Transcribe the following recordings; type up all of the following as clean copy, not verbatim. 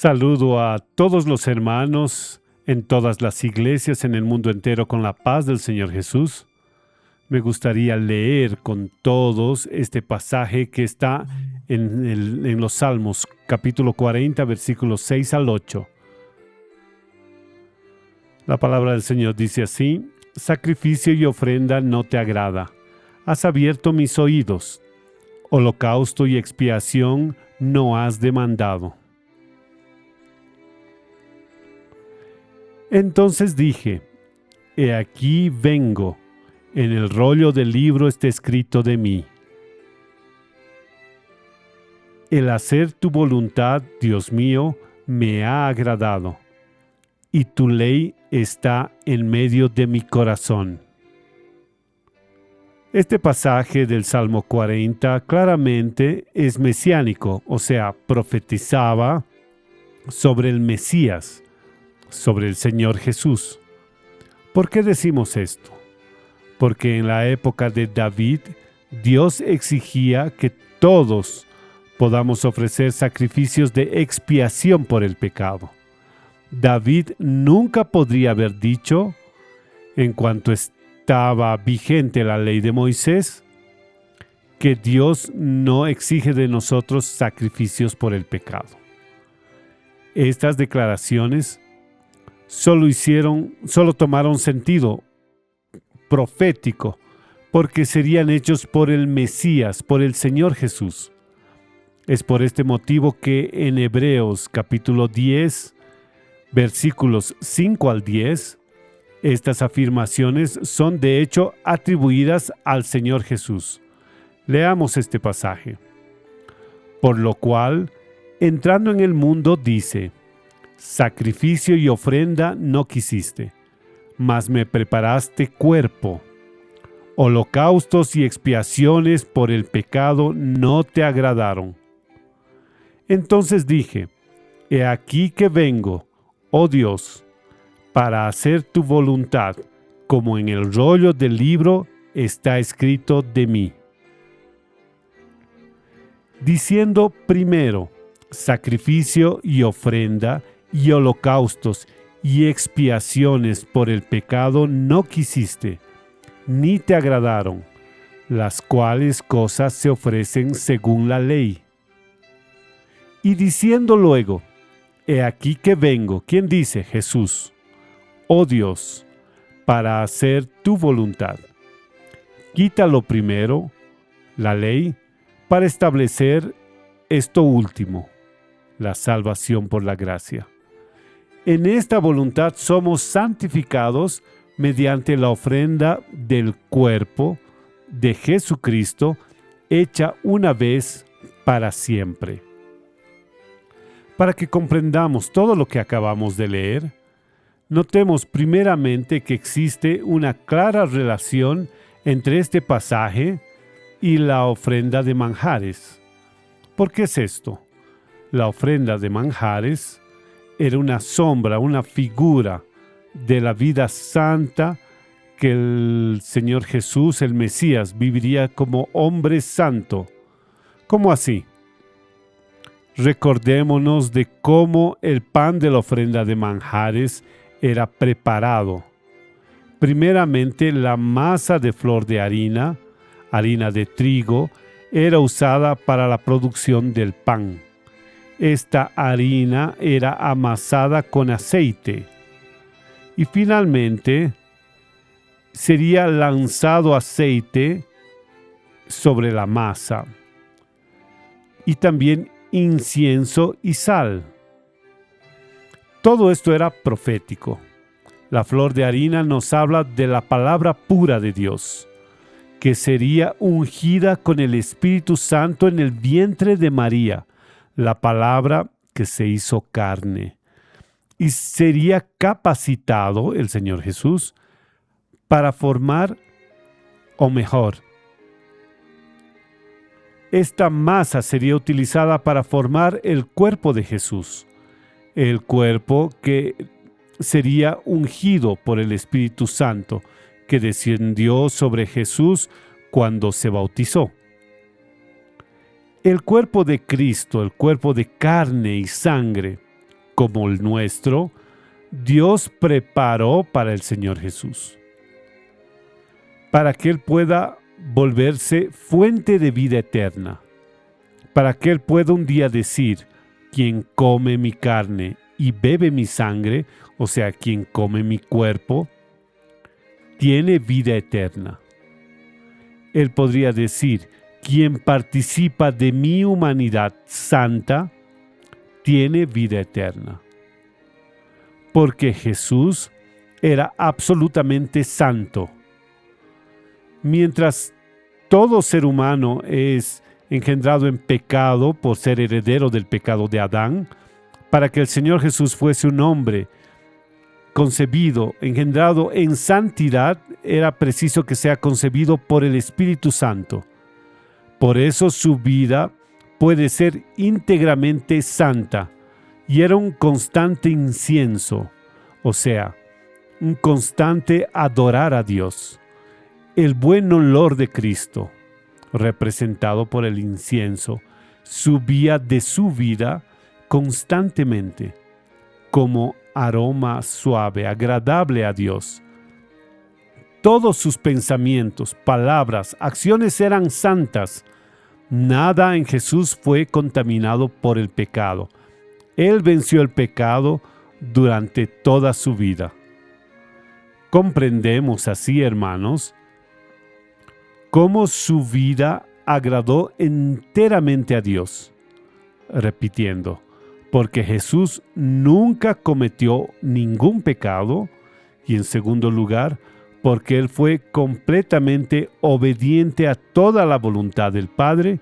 Saludo a todos los hermanos en todas las iglesias en el mundo entero con la paz del Señor Jesús. Me gustaría leer con todos este pasaje que está en los Salmos, capítulo 40, versículos 6 al 8. La palabra del Señor dice así: sacrificio y ofrenda no te agrada. Has abierto mis oídos. Holocausto y expiación no has demandado. Entonces dije: he aquí vengo, en el rollo del libro está escrito de mí. El hacer tu voluntad, Dios mío, me ha agradado, y tu ley está en medio de mi corazón. Este pasaje del Salmo 40 claramente es mesiánico, o sea, profetizaba sobre el Mesías, sobre el Señor Jesús. ¿Por qué decimos esto? Porque en la época de David, Dios exigía que todos podamos ofrecer sacrificios de expiación por el pecado. David nunca podría haber dicho, en cuanto estaba vigente la ley de Moisés, que Dios no exige de nosotros sacrificios por el pecado. Estas declaraciones solo tomaron sentido profético, porque serían hechos por el Mesías, por el Señor Jesús. Es por este motivo que en Hebreos capítulo 10, versículos 5 al 10, estas afirmaciones son de hecho atribuidas al Señor Jesús. Leamos este pasaje. Por lo cual, entrando en el mundo, dice: sacrificio y ofrenda no quisiste, mas me preparaste cuerpo. Holocaustos y expiaciones por el pecado no te agradaron. Entonces dije: he aquí que vengo, oh Dios, para hacer tu voluntad, como en el rollo del libro está escrito de mí. Diciendo primero, sacrificio y ofrenda y holocaustos y expiaciones por el pecado no quisiste, ni te agradaron, las cuales cosas se ofrecen según la ley. Y diciendo luego: he aquí que vengo. ¿Quién dice? Jesús. Oh Dios, para hacer tu voluntad. Quita lo primero, la ley, para establecer esto último, la salvación por la gracia. En esta voluntad somos santificados mediante la ofrenda del cuerpo de Jesucristo, hecha una vez para siempre. Para que comprendamos todo lo que acabamos de leer, notemos primeramente que existe una clara relación entre este pasaje y la ofrenda de manjares. ¿Por qué es esto? La ofrenda de manjares era una sombra, una figura de la vida santa que el Señor Jesús, el Mesías, viviría como hombre santo. ¿Cómo así? Recordémonos de cómo el pan de la ofrenda de manjares era preparado. Primeramente, la masa de flor de harina de trigo, era usada para la producción del pan. Esta harina era amasada con aceite y finalmente sería lanzado aceite sobre la masa y también incienso y sal. Todo esto era profético. La flor de harina nos habla de la palabra pura de Dios, que sería ungida con el Espíritu Santo en el vientre de María, la palabra que se hizo carne, y sería capacitado el Señor Jesús para formar, o mejor, esta masa sería utilizada para formar el cuerpo de Jesús, el cuerpo que sería ungido por el Espíritu Santo, que descendió sobre Jesús cuando se bautizó. El cuerpo de Cristo, el cuerpo de carne y sangre, como el nuestro, Dios preparó para el Señor Jesús, para que Él pueda volverse fuente de vida eterna, para que Él pueda un día decir: quien come mi carne y bebe mi sangre, o sea, quien come mi cuerpo, tiene vida eterna. Él podría decir: quien participa de mi humanidad santa, tiene vida eterna. Porque Jesús era absolutamente santo. Mientras todo ser humano es engendrado en pecado por ser heredero del pecado de Adán, para que el Señor Jesús fuese un hombre concebido, engendrado en santidad, era preciso que sea concebido por el Espíritu Santo. Por eso su vida puede ser íntegramente santa, y era un constante incienso, o sea, un constante adorar a Dios. El buen olor de Cristo, representado por el incienso, subía de su vida constantemente como aroma suave, agradable a Dios. Todos sus pensamientos, palabras, acciones eran santas. Nada en Jesús fue contaminado por el pecado. Él venció el pecado durante toda su vida. Comprendemos así, hermanos, cómo su vida agradó enteramente a Dios. Repitiendo, porque Jesús nunca cometió ningún pecado, y en segundo lugar, porque Él fue completamente obediente a toda la voluntad del Padre,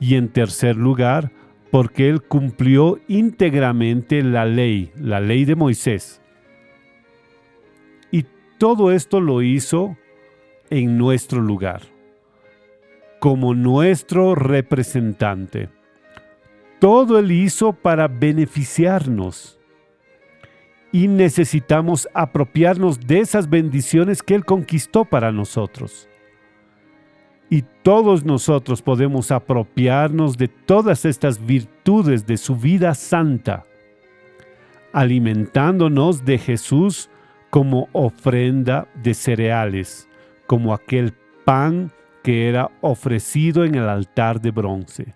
y en tercer lugar, porque Él cumplió íntegramente la ley de Moisés. Y todo esto lo hizo en nuestro lugar, como nuestro representante. Todo Él hizo para beneficiarnos. Y necesitamos apropiarnos de esas bendiciones que Él conquistó para nosotros. Y todos nosotros podemos apropiarnos de todas estas virtudes de su vida santa, alimentándonos de Jesús como ofrenda de cereales, como aquel pan que era ofrecido en el altar de bronce.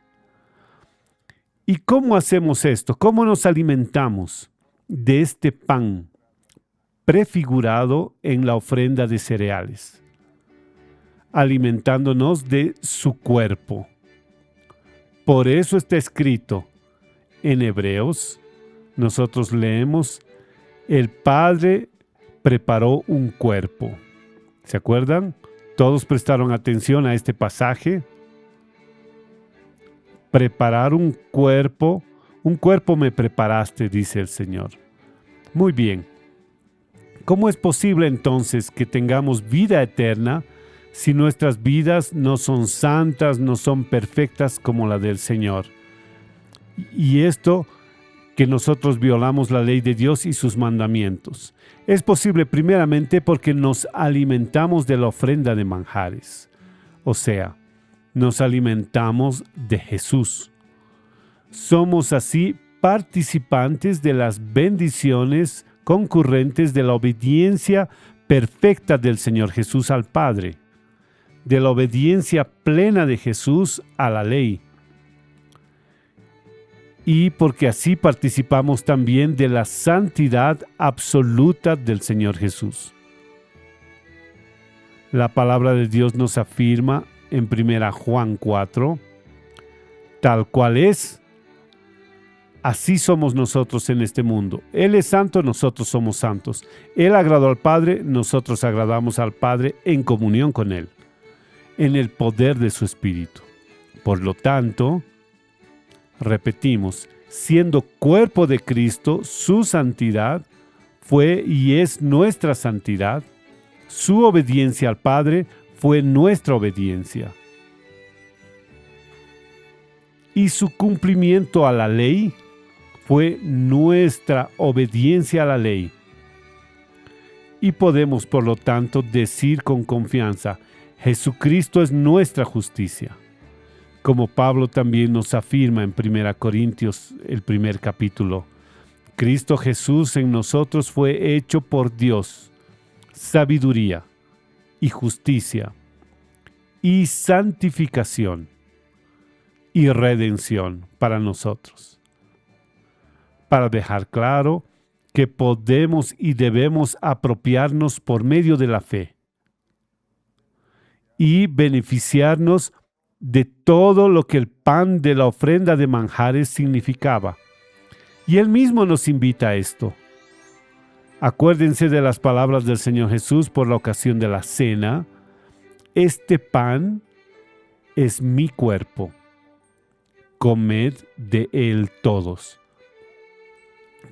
¿Y cómo hacemos esto? ¿Cómo nos alimentamos de este pan prefigurado en la ofrenda de cereales? Alimentándonos de su cuerpo. Por eso está escrito en Hebreos, nosotros leemos: el Padre preparó un cuerpo. ¿Se acuerdan? Todos prestaron atención a este pasaje. Preparar un cuerpo me preparaste, dice el Señor. Muy bien. ¿Cómo es posible entonces que tengamos vida eterna si nuestras vidas no son santas, no son perfectas como la del Señor? Y esto, que nosotros violamos la ley de Dios y sus mandamientos. Es posible primeramente porque nos alimentamos de la ofrenda de manjares. O sea, nos alimentamos de Jesús. Somos así participantes de las bendiciones concurrentes de la obediencia perfecta del Señor Jesús al Padre, de la obediencia plena de Jesús a la ley. Y porque así participamos también de la santidad absoluta del Señor Jesús. La palabra de Dios nos afirma en 1 Juan 4, tal cual es, así somos nosotros en este mundo. Él es santo, nosotros somos santos. Él agradó al Padre, nosotros agradamos al Padre en comunión con Él, en el poder de su Espíritu. Por lo tanto, repetimos, siendo cuerpo de Cristo, su santidad fue y es nuestra santidad. Su obediencia al Padre fue nuestra obediencia. Y su cumplimiento a la ley fue nuestra obediencia a la ley. Y podemos, por lo tanto, decir con confianza: Jesucristo es nuestra justicia. Como Pablo también nos afirma en 1 Corintios, el primer capítulo, Cristo Jesús en nosotros fue hecho por Dios sabiduría y justicia y santificación y redención para nosotros, para dejar claro que podemos y debemos apropiarnos por medio de la fe y beneficiarnos de todo lo que el pan de la ofrenda de manjares significaba. Y Él mismo nos invita a esto. Acuérdense de las palabras del Señor Jesús por la ocasión de la cena. Este pan es mi cuerpo. Comed de él todos.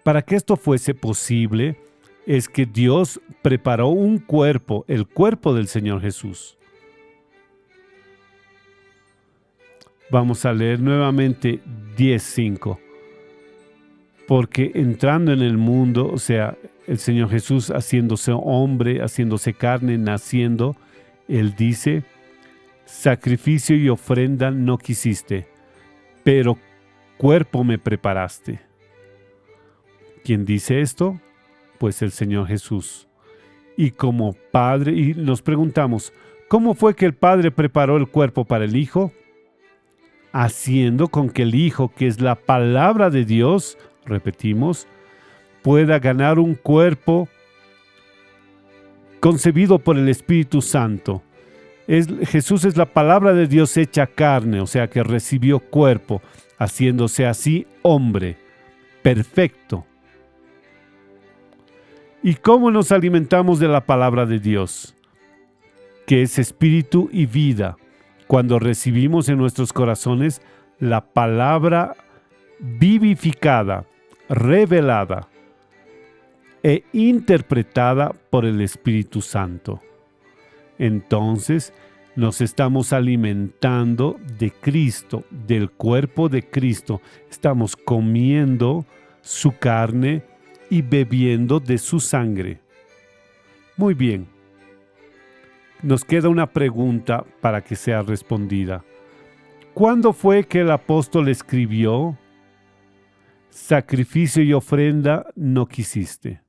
Para que esto fuese posible, es que Dios preparó un cuerpo, el cuerpo del Señor Jesús. Vamos a leer nuevamente 10:5. Porque entrando en el mundo, o sea, el Señor Jesús haciéndose hombre, haciéndose carne, naciendo, Él dice, sacrificio y ofrenda no quisiste, pero cuerpo me preparaste. ¿Quién dice esto? Pues el Señor Jesús. Y como Padre, y nos preguntamos, ¿cómo fue que el Padre preparó el cuerpo para el Hijo? Haciendo con que el Hijo, que es la palabra de Dios, repetimos, pueda ganar un cuerpo concebido por el Espíritu Santo. Jesús es la palabra de Dios hecha carne, o sea que recibió cuerpo, haciéndose así hombre, perfecto. ¿Y cómo nos alimentamos de la palabra de Dios? Que es espíritu y vida, cuando recibimos en nuestros corazones la palabra vivificada, revelada e interpretada por el Espíritu Santo. Entonces nos estamos alimentando de Cristo, del cuerpo de Cristo. Estamos comiendo su carne y bebiendo de su sangre. Muy bien. Nos queda una pregunta para que sea respondida. ¿Cuándo fue que el apóstol escribió: sacrificio y ofrenda no quisiste?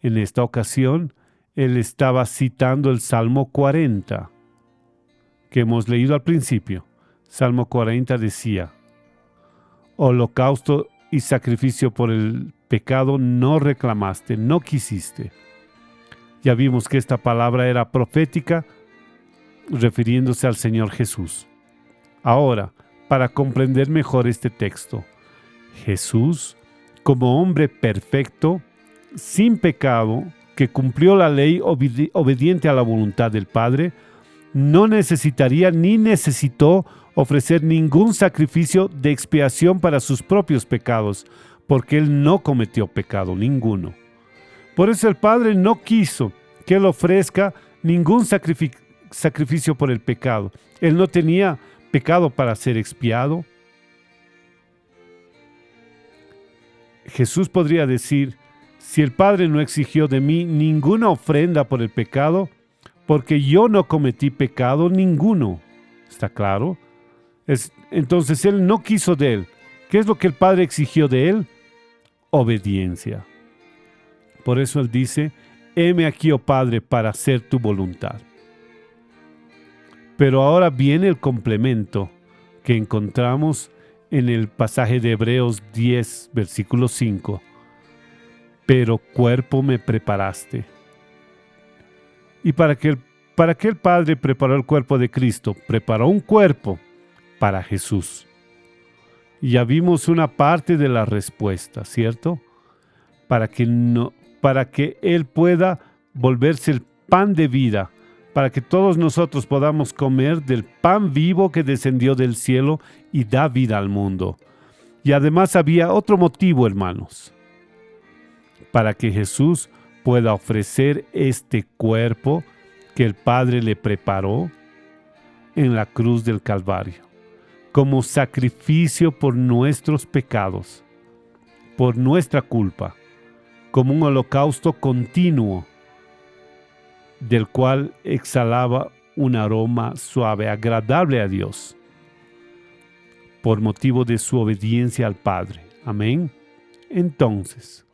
En esta ocasión, él estaba citando el Salmo 40, que hemos leído al principio. Salmo 40 decía: holocausto y sacrificio por el pecado no reclamaste, no quisiste. Ya vimos que esta palabra era profética, refiriéndose al Señor Jesús. Ahora, para comprender mejor este texto, Jesús, como hombre perfecto, sin pecado, que cumplió la ley obediente a la voluntad del Padre, no necesitaría ni necesitó ofrecer ningún sacrificio de expiación para sus propios pecados, porque Él no cometió pecado ninguno. Por eso el Padre no quiso que Él ofrezca ningún sacrificio por el pecado. Él no tenía pecado para ser expiado. Jesús podría decir: si el Padre no exigió de mí ninguna ofrenda por el pecado, porque yo no cometí pecado ninguno. ¿Está claro? Entonces Él no quiso de Él. ¿Qué es lo que el Padre exigió de Él? Obediencia. Por eso Él dice: heme aquí, oh Padre, para hacer tu voluntad. Pero ahora viene el complemento que encontramos en el pasaje de Hebreos 10, versículo 5. Pero cuerpo me preparaste. ¿Y para qué el Padre preparó el cuerpo de Cristo? Preparó un cuerpo para Jesús. Y ya vimos una parte de la respuesta, ¿cierto? Para que Él pueda volverse el pan de vida, para que todos nosotros podamos comer del pan vivo que descendió del cielo y da vida al mundo. Y además había otro motivo, hermanos, para que Jesús pueda ofrecer este cuerpo que el Padre le preparó en la cruz del Calvario, como sacrificio por nuestros pecados, por nuestra culpa, como un holocausto continuo, del cual exhalaba un aroma suave, agradable a Dios, por motivo de su obediencia al Padre. Amén. Entonces,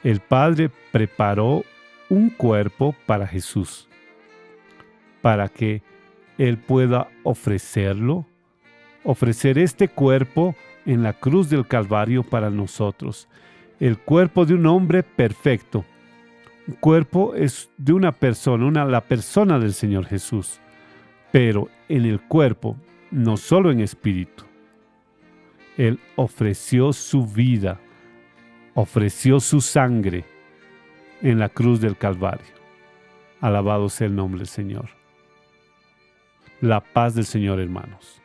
el Padre preparó un cuerpo para Jesús, para que Él pueda ofrecer este cuerpo en la cruz del Calvario para nosotros. El cuerpo de un hombre perfecto. Un cuerpo es de una persona, la persona del Señor Jesús, pero en el cuerpo, no solo en espíritu. Él ofreció su vida, ofreció su sangre en la cruz del Calvario. Alabado sea el nombre del Señor. La paz del Señor, hermanos.